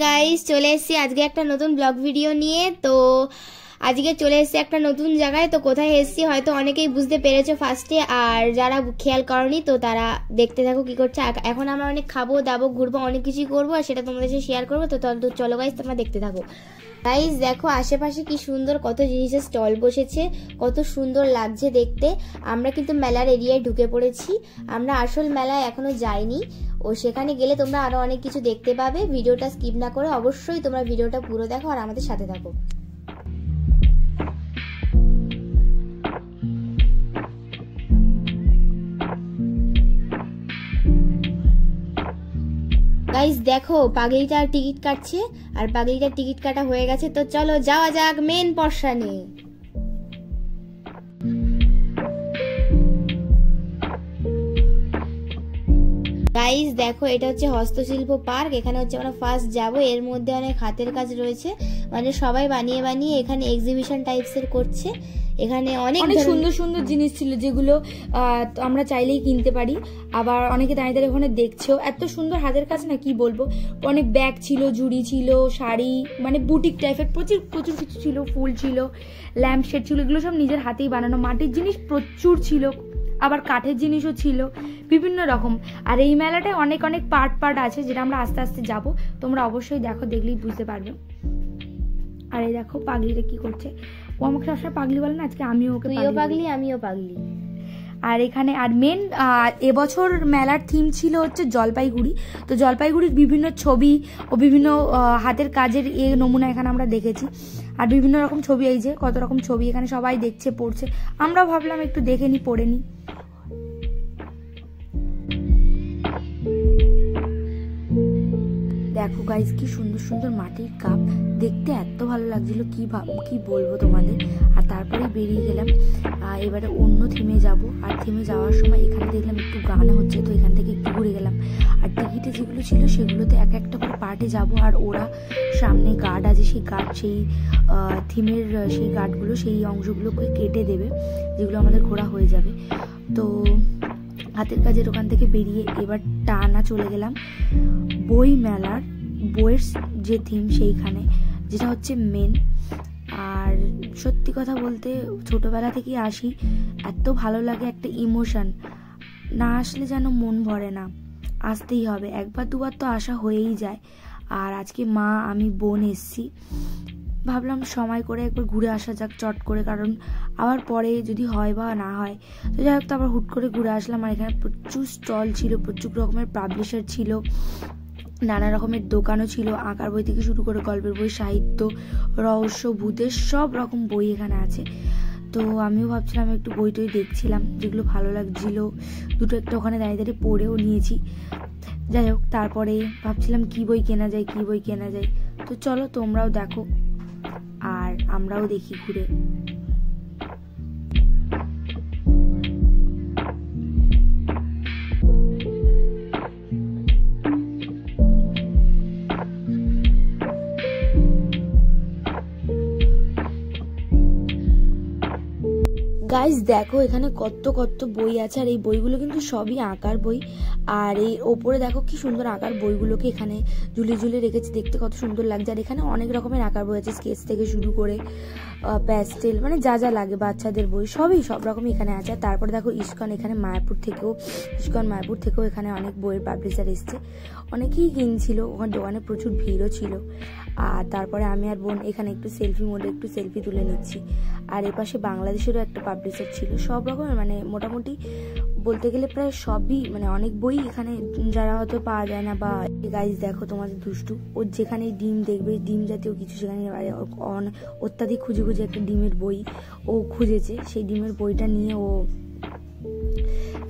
Guys চলে এসেছি আজকে একটা নতুন ব্লগ ভিডিও নিয়ে। তো আজকে চলে এসেছি একটা নতুন জায়গায়। তো কোথায় এসেছি হয়তো অনেকেই বুঝতে পেরেছো ফার্স্টে, আর যারা খেয়াল করনি তো তারা দেখতে থাকো কি করছে। এখন আমরা অনেক খাবো দাবো ঘুরবো অনেক কিছুই করবো, আর সেটা তোমাদের সাথে শেয়ার করবো। তো চলো গাইস তোমরা দেখতে থাকো। গাইস দেখো আশেপাশে কি সুন্দর কত জিনিসের স্টল বসেছে, কত সুন্দর লাগছে দেখতে। আমরা কিন্তু মেলার এরিয়ায় ঢুকে পড়েছি, আমরা আসল মেলায় এখনো যাইনি। ও সেখানে গেলে তোমরা আরো অনেক কিছু দেখতে পাবে। ভিডিওটা স্কিপ না করে অবশ্যই তোমরা ভিডিওটা পুরো দেখো আর আমাদের সাথে থাকো। গাইস দেখো পাগলিটার টিকিট কাটছে, আর পাগলিটার টিকিট কাটা হয়ে গেছে। তো চলো যাওয়া যাক মেন পর্শনে। গাইস দেখো এটা হচ্ছে হস্তশিল্প পার্ক। এখানে হচ্ছে আমরা ফার্স্ট যাব। এর মধ্যে অনেক হাতের কাজ রয়েছে, মানে সবাই বানিয়ে বানিয়ে এখানে এক্সিবিশন টাইপসের করছে। এখানে অনেক সুন্দর সুন্দর জিনিস ছিল যেগুলো আমরা চাইলেই কিনতে পারি। আবার অনেকে দাঁড়িয়ে দাঁড়িয়ে ওখানে দেখছেও, এত সুন্দর হাতের কাজ না কি বলবো। অনেক ব্যাগ ছিল, ঝুড়ি ছিল, শাড়ি, মানে বুটিক টাইপের প্রচুর প্রচুর কিছু ছিল। ফুল ছিল, ল্যাম্প শেড ছিল, এগুলো সব নিজের হাতেই বানানো। মাটির জিনিস প্রচুর ছিল, আবার কাঠের জিনিসও ছিল বিভিন্ন রকম। আর এই মেলাটায় অনেক অনেক পার্ট আছে, যেটা আমরা আস্তে আস্তে যাব। তোমরা অবশ্যই দেখো, দেখলেই বুঝতে পারবে। আর এই দেখো পাগলিটা কি করছে। ও আমাকে সবসময় পাগলি বলে না, আজকে আমিও ওকে পাগলি আমিও পাগলি। আর এখানে আর মেন এবছর মেলার থিম ছিল হচ্ছে জলপাইগুড়ি। তো জলপাইগুড়ির বিভিন্ন ছবি ও বিভিন্ন হাতের কাজের নমুনা এখানে আমরা দেখেছি। আর বিভিন্ন রকম ছবি, এই যে কত রকম ছবি এখানে সবাই দেখছে পড়ছে। আমরাও ভাবলাম একটু দেখে নি, পড়ে নি। দেখো গাইস কি সুন্দর সুন্দর মাটির কাপ, দেখতে এত ভালো লাগছিল কি বলবো তোমাদের। আর তারপরে বেরিয়ে গেলাম এবারে অন্য থিমে যাব। আর থিমে যাওয়ার সময় এখানে দেখলাম একটু গান হচ্ছে, তো এখান থেকে একটু ঘুরে গেলাম। আর টিকিটে যেগুলো ছিল সেগুলোতে এক একটা করে পার্টে যাব। আর ওরা সামনে গার্ড আছে, সেই গার্ড সেই থিমের সেই গার্ডগুলো সেই অংশগুলোকে কেটে দেবে, যেগুলো আমাদের ঘোরা হয়ে যাবে। তো হাতের কাজের ওখান থেকে বেরিয়ে এবার টানা চলে গেলাম বই মেলার, বইয়ের যে থিম সেইখানে, যেটা হচ্ছে মেন। আর সত্যি কথা বলতে ছোটবেলা থেকেই আসি, এত ভালো লাগে, একটা ইমোশন, না আসলে যেন মন ভরে না। আসতেই হবে, একবার দুবার তো আসা হয়েই যায়। আর আজকে মা আমি বোন এসছি, ভাবলাম সময় করে একবার ঘুরে আসা যাক চট করে, কারণ আবার পরে যদি হয় বা না হয়। তো যাই হোক, তো আবার হুট করে ঘুরে আসলাম। আর এখানে প্রচুর স্টল ছিল, প্রচুর রকমের পাবলিশার ছিল, নানা রকমের দোকানও ছিল। আঁকার বই থেকে শুরু করে গল্পের বই, সাহিত্য, রহস্য, ভূতের সব রকম বই এখানে আছে। তো আমিও ভাবছিলাম একটু বই টই দেখছিলাম, যেগুলো ভালো লাগছিল। দুটো একটা ওখানে দাঁড়িয়ে দাঁড়িয়ে পড়েও নিয়েছি। যাই হোক, তারপরে ভাবছিলাম কি বই কেনা যায়। তো চলো তোমরাও দেখো আর আমরাও দেখি ঘুরে। গাইস দেখো এখানে কত কত বই আছে, আর এই বইগুলো কিন্তু সবই আঁকার বই। আর এই ওপরে দেখো কি সুন্দর আঁকার বইগুলোকে এখানে ঝুলিয়ে ঝুলিয়ে রেখেছে, দেখতে কত সুন্দর লাগছে। আর এখানে অনেক রকমের আঁকার বই আছে, স্কেচ থেকে শুরু করে প্যাস্টেল, মানে যা যা লাগে বাচ্চাদের বই সব রকমই এখানে আছে। আর তারপরে দেখো ইস্কন, এখানে মায়াপুর থেকেও এখানে অনেক বইয়ের পাবলিশার এসছে, অনেকেই কিনছিল। ওখানে দোকানে প্রচুর ভিড়ও ছিল। আর তারপরে আমি আর বোন এখানে একটু সেলফি মোডে একটু সেলফি তুলে নিচ্ছি। আর এপাশে বাংলাদেশেরও একটা পাবলিশার ছিল, সব রকমের, মানে মোটামুটি বলতে গেলে প্রায় সবই মানে অনেক বই এখানে যারা হয়তো পাওয়া যায় না। বা গাইস দেখো তোমাদের দুষ্টু, ওর যেখানে ডিম দেখবে, ডিম জাতীয় কিছু সেখানে অত্যাধিক খুঁজে খুঁজে একটা ডিমের বই ও খুঁজেছে। সেই ডিমের বইটা নিয়ে ও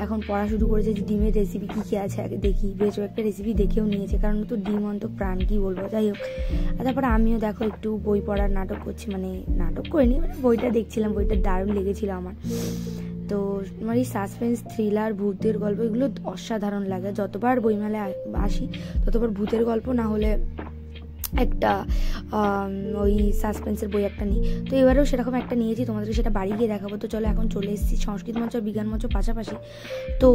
এখন পড়া শুরু করেছে যে ডিমের রেসিপি কী কী আছে আগে দেখি। বেশ একটা রেসিপি দেখেও নিয়েছে, কারণ তো ডিম অন্ত প্রাণ, কি বলবো। যাই হোক, আর তারপরে আমিও দেখো একটু বই পড়ার নাটক করছি, মানে নাটক করিনি, মানে বইটা দেখছিলাম। বইটা দারুণ লেগেছিল আমার। তো আমার এই সাসপেন্স, থ্রিলার, ভূতের গল্প এগুলো অসাধারণ লাগে। যতবার বইমেলায় আসি ততবার ভূতের গল্প না হলে একটা ওই সাসপেন্সের বই একটা নিই। তো এবারেও সেরকম একটা নিয়েছি, তোমাদেরকে সেটা বাড়ি গিয়ে দেখাবো। তো চলো এখন চলে এসেছি সংস্কৃত মঞ্চ আর বিজ্ঞান মঞ্চ পাশাপাশি। তো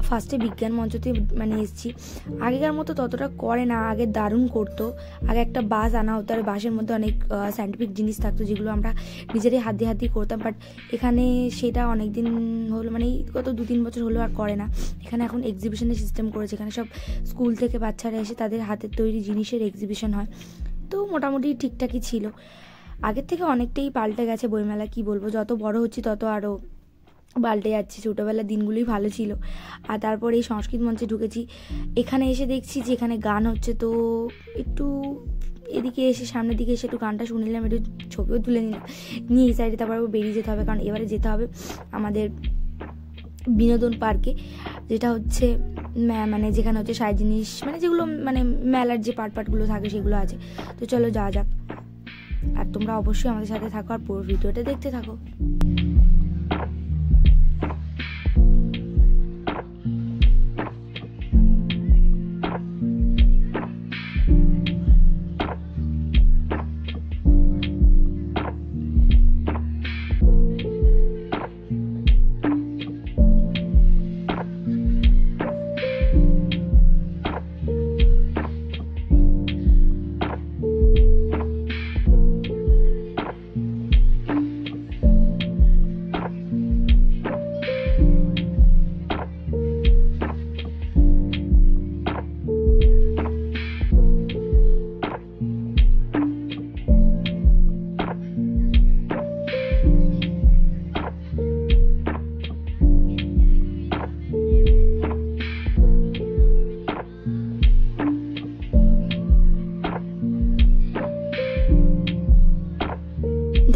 ফার্স্টে বিজ্ঞান মঞ্চতে মানে এসেছি। আগেকার মতো ততটা করে না, আগে দারুণ করতো। আগে একটা বাস আনা হতো, আর বাসের মধ্যে অনেক সায়েন্টিফিক জিনিস থাকতো যেগুলো আমরা নিজেরাই হাত দিয়ে করতাম। বাট এখানে সেটা অনেক দিন হলো, মানে গত 2-3 বছর হলো আর করে না। এখানে এখন এক্সিবিশনের সিস্টেম করেছে। এখানে সব স্কুল থেকে বাচ্চারা এসে তাদের হাতের তৈরি জিনিসের এক্সিবিশন হয়। তো মোটামুটি ঠিকঠাকই ছিল, আগের থেকে অনেকটাই পাল্টে গেছে বইমেলা। কি বলবো, যত বড় হচ্ছি তত আরও পাল্টে যাচ্ছি। ছোটোবেলার দিনগুলোই ভালো ছিল। আর তারপর এই সংস্কৃত মঞ্চে ঢুকেছি, এখানে এসে দেখছি যে এখানে গান হচ্ছে। তো একটু এদিকে এসে সামনের দিকে এসে একটু গানটা শুনে নিলাম, একটু ছবিও তুলে নিলাম, নিয়ে এই সাইডে তারপর বেরিয়ে যেতে হবে, কারণ এবারে যেতে হবে আমাদের বিনোদন পার্কে, যেটা হচ্ছে মানে যেখানে হচ্ছে সাই জিনিস, মানে যেগুলো মানে মেলার যে পার্টগুলো থাকে সেগুলো আছে। তো চলো যাওয়া যাক, আর তোমরা অবশ্যই আমাদের সাথে থাকো আর পুরো ভিডিওটা দেখতে থাকো।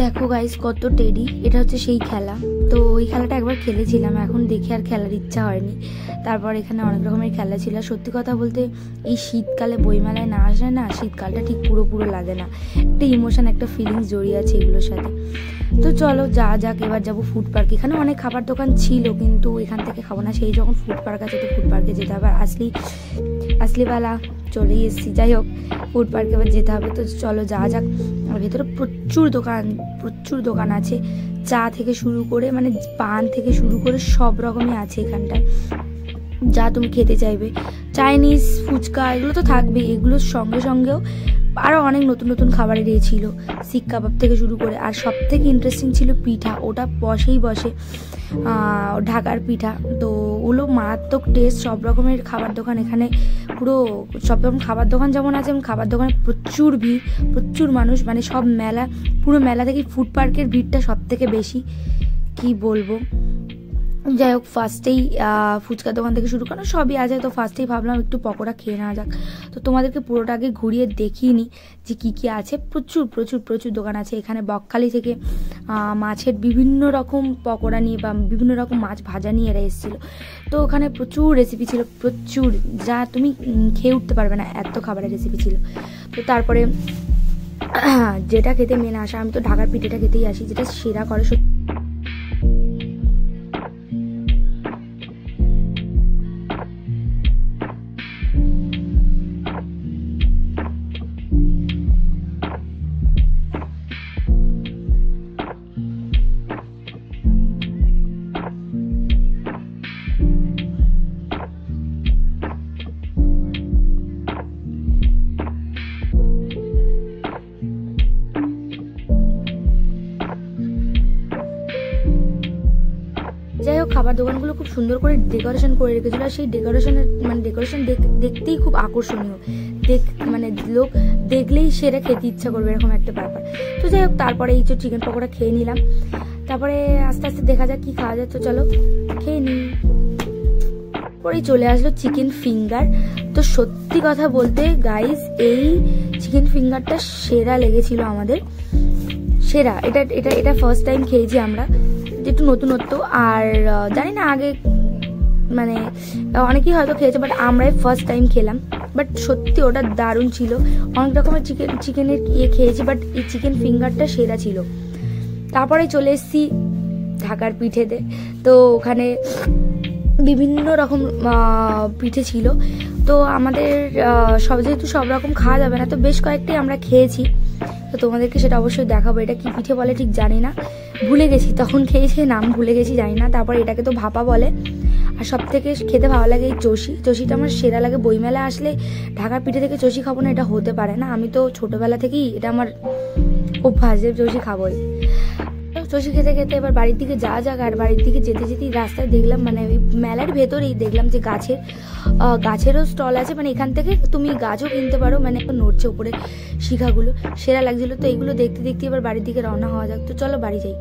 দেখো গাইস কত টেডি, এটা হচ্ছে সেই খেলা। তো ওই খেলাটা একবার খেলেছিলাম, এখন দেখে আর খেলার ইচ্ছা হয়নি। তারপর এখানে অনেক রকমের খেলা ছিল। সত্যি কথা বলতে এই শীতকালে বইমেলায় না আসলে না শীতকালটা ঠিক পুরো লাগে না, একটা ইমোশন, একটা ফিলিংস জড়িয়ে আছে এগুলোর সাথে। তো চলো যাক, এবার যাবো ফুড পার্ক। এখানে অনেক খাবার দোকান ছিল, কিন্তু এখান থেকে খাবো না, সেই যখন ফুড পার্ক আছে তো ফুড পার্কে যেতে হবে। আর আসলিওয়ালা চলেই এসেছি। যাই হোক, ফুড পার্কে এবার যেতে হবে। তো চলো যাক। আর ভেতরে প্রচুর দোকান আছে, চা থেকে শুরু করে মানে পান থেকে শুরু করে সব রকমই আছে এখানটায়, যা তুমি খেতে চাইবে। চাইনিজ, ফুচকা এগুলো তো থাকবেই, এগুলোর সঙ্গেও আরও অনেক নতুন খাবারের ছিল, শিক কাবাব থেকে শুরু করে। আর সব থেকে ইন্টারেস্টিং ছিল পিঠা, ওটা বসে ঢাকার পিঠা। তো ওগুলো মারাত্মক টেস্ট। সব রকমের খাবার দোকান এখানে, পুরো সব রকম খাবার দোকান যেমন আছে, এবং খাবার দোকানে প্রচুর ভিড়, প্রচুর মানুষ, মানে সব মেলা, পুরো মেলা থেকে ফুড পার্কের ভিড়টা সব থেকে বেশি, কি বলবো। যাই হোক, ফার্স্টেই ফুচকার দোকান থেকে শুরু করা সবই আছে। তো ফার্স্টেই ভাবলাম একটু পকোড়া খেয়ে নেওয়া যাক। তো তোমাদেরকে পুরোটা আগে ঘুরিয়ে দেখিয়ে নিই যে কী আছে। প্রচুর দোকান আছে এখানে। বকখালি থেকে মাছের বিভিন্ন রকম পকোড়া নিয়ে বা বিভিন্ন রকম মাছ ভাজা নিয়ে এরা এসেছিলো। তো ওখানে প্রচুর রেসিপি ছিল, প্রচুর, যা তুমি খেয়ে উঠতে পারবে না, এত খাবারের রেসিপি ছিল। তো তারপরে যেটা খেতে মেনে আসা, আমি তো ঢাকার পিঠেটা খেতেই আসি, যেটা সেরা করে। যাই হোক, খাবার দোকানগুলো খুব সুন্দর করে ডেকোরেশন করে রেখেছিল। আর সেই ডেকোরেশন দেখতেই খুব আকর্ষণীয়, মানে লোক দেখলেই সেটা খেতে ইচ্ছা করবে, এরকম একটা ব্যাপার। তো যাই হোক, তারপরে এই যে চিকেন পকোড়া খেয়ে নিলাম। তারপরে আস্তে আস্তে দেখা যাক কি খাওয়া যায়। তো চলো খেয়ে নিই। পরেই চলে আসলো চিকেন ফিঙ্গার। তো সত্যি কথা বলতে গাইস, এই চিকেন ফিঙ্গারটা সেরা লেগেছিল আমাদের, সেরা। এটা এটা এটা ফার্স্ট টাইম খেয়েছি আমরা, একটু নতুনত্ব। আর জানি না আগে মানে অনেকেই হয়তো খেয়েছে, বাট আমরাই ফার্স্ট টাইম খেলাম। বাট সত্যি ওটা দারুণ ছিল। অনেক রকমের চিকেনের খেয়েছি, বাট এই চিকেন ফিঙ্গারটা সেরা ছিল। তারপরে চলে এসেছি ঢাকার পিঠেতে। তো ওখানে বিভিন্ন রকম পিঠে ছিল। তো আমাদের যেহেতু সব রকম খাওয়া যাবে না, তো বেশ কয়েকটাই আমরা খেয়েছি। তো তোমাদেরকে সেটা অবশ্যই দেখাবো। এটা কি পিঠে বলে ঠিক জানি না, ভুলে গেছি, তখন খেয়েছি নাম ভুলে গেছি, জানি না। তারপর এটাকে তো ভাপা বলে। আর সব থেকে খেতে ভালো লাগে এই চষিটা আমার সেরা লাগে। বইমেলা আসলে ঢাকার পিঠে থেকে চষি খাবো না, এটা হতে পারে না। আমি তো ছোটোবেলা থেকেই এটা আমার অভ্যাস যে চষি খাবোই। চষি খেতে খেতে এবার বাড়ির দিকে যাওয়া যাক। আর বাড়ির দিকে যেতে যেতেই রাস্তায় দেখলাম, মানে ওই মেলার ভেতরেই দেখলাম যে গাছেরও স্টল আছে। মানে এখান থেকে তুমি গাছও কিনতে পারো, মানে নড়ছে উপরে শিখাগুলো, সেরা লাগছিল। তো এইগুলো দেখতে দেখতে এবার বাড়ির দিকে রওনা হওয়া যাক। তো চলো বাড়ি যাই।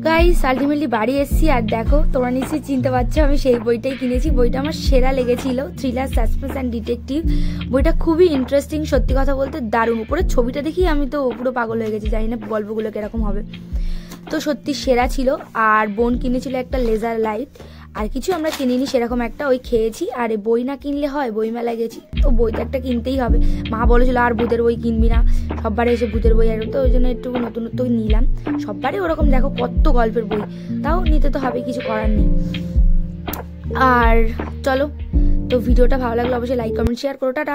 গাইস আলটিমেটলি বাড়ি এসেছি। আর দেখো, তোমরা নিশ্চয়ই চিনতে পারছো আমি সেই বইটাই কিনেছি। বইটা আমার সেরা লেগেছিল, থ্রিলার, সাসপেন্স অ্যান্ড ডিটেকটিভ। বইটা খুবই ইন্টারেস্টিং, সত্যি কথা বলতে দারুণ। উপরে ছবিটা দেখি আমি তো পুরো পাগল হয়ে গেছি, জানি না গল্পগুলো কিরকম হবে। তো সত্যি সেরা ছিল। আর বোন কিনেছিল একটা লেজার লাইট, আর কিছু আমরা কিনিনি সেরকম একটা, ওই খেয়েছি। আর বই না কিনলে হয়, বইমেলায় গেছি তো বই তো একটা কিনতেই হবে। মা বলেছিল আর ভূতের বই কিনবি না, সববারে এসে ভূতের বই, আর তো ওই জন্য একটু নতুনত্ব নিলাম। সববারে ওরকম দেখো কত গল্পের বই, তাও নিতে তো হবে, কিছু করার নেই। আর চলো, তো ভিডিওটা ভালো লাগলো অবশ্যই লাইক কমেন্ট শেয়ার করো। টাটা।